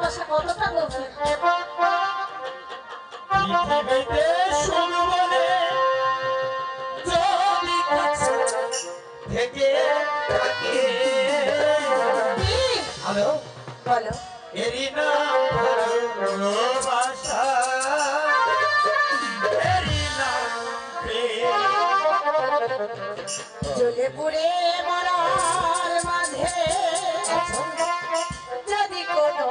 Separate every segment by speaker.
Speaker 1: ভালোবাসা কতটা গভীর।
Speaker 2: পৃথিবীতে শুরু বলে যদি কিছু থেকে থাকে, হ্যালো
Speaker 1: বলো।
Speaker 2: এরই নাম ভালোবাসা, এরই নাম
Speaker 1: জ্বলে পুড়ে মরার মাঝে যদি কোনো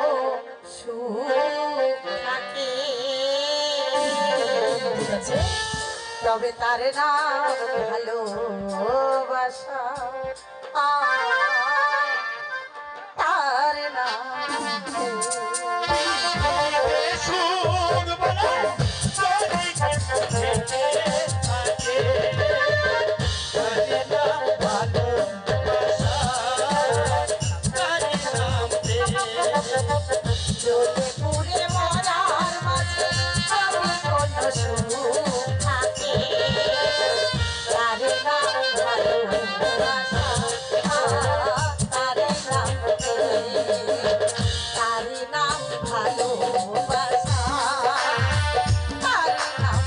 Speaker 1: সুখ থাকে, তবে তার নাম ভালোবাসা, তার নাম
Speaker 2: সুখ বলে যদি কিছু থেকে থাকে, এরই নাম ভালোবাসা, এরই নাম
Speaker 1: জ্বলে পুড়ে মরার মাঝে যদি কোনো সুখ থাকে, তার নাম ভালোবাসা, তার নাম তার নাম ভালোবাসা, তার নাম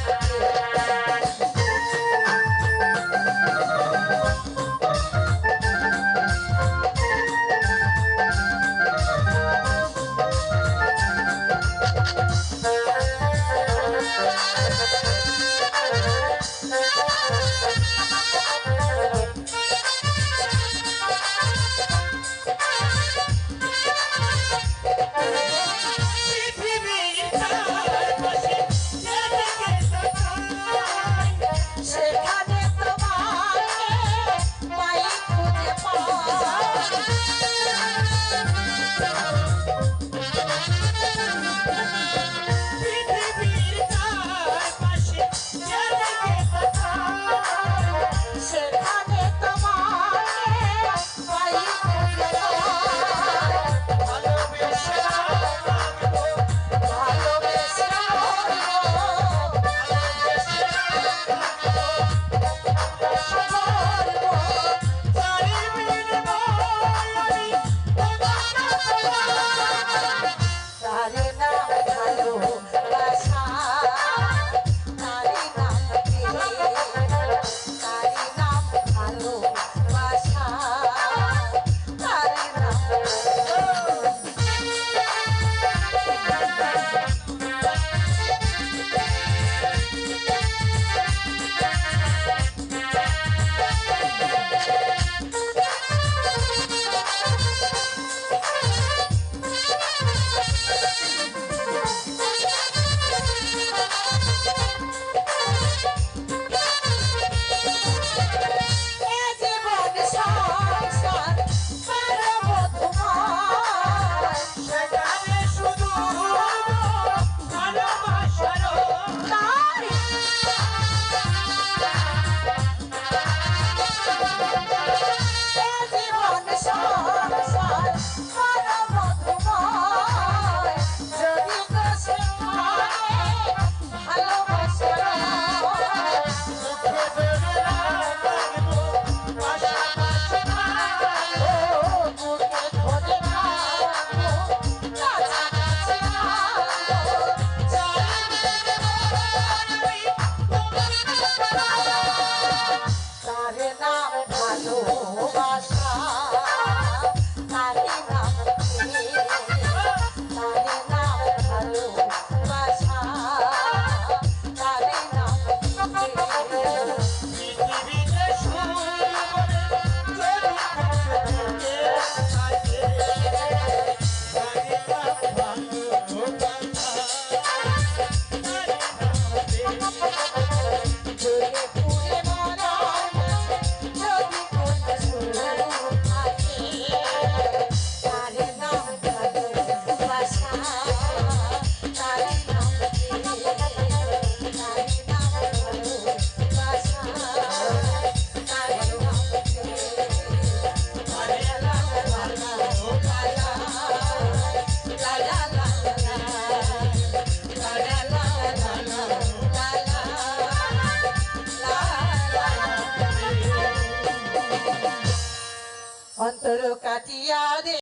Speaker 1: সেখানে তোমাকে পাই খুঁজে সেখানে তোমাকে পাই খুঁজে ভালোবেসে তারে নাম ভালোবাসা, তারে নাম তারে নাম ভালোবাসা, তারে নাম ভালোবাসা, তারে নাম তারে নাম ভালোবাসা, তারে নাম
Speaker 2: পৃথিবীতে শুরু বলে যদি কিছু থেকে থাকে, এরই নাম ভালোবাসা, এরই নাম
Speaker 1: জ্বলে পুড়ে মরার মাঝে যদি কোনো সুখ থাকে, তারে নাম ভালোবাসা, তারে নাম তারে নাম ভালোবাসা, তারে নাম অন্তর কাটিয়া দে।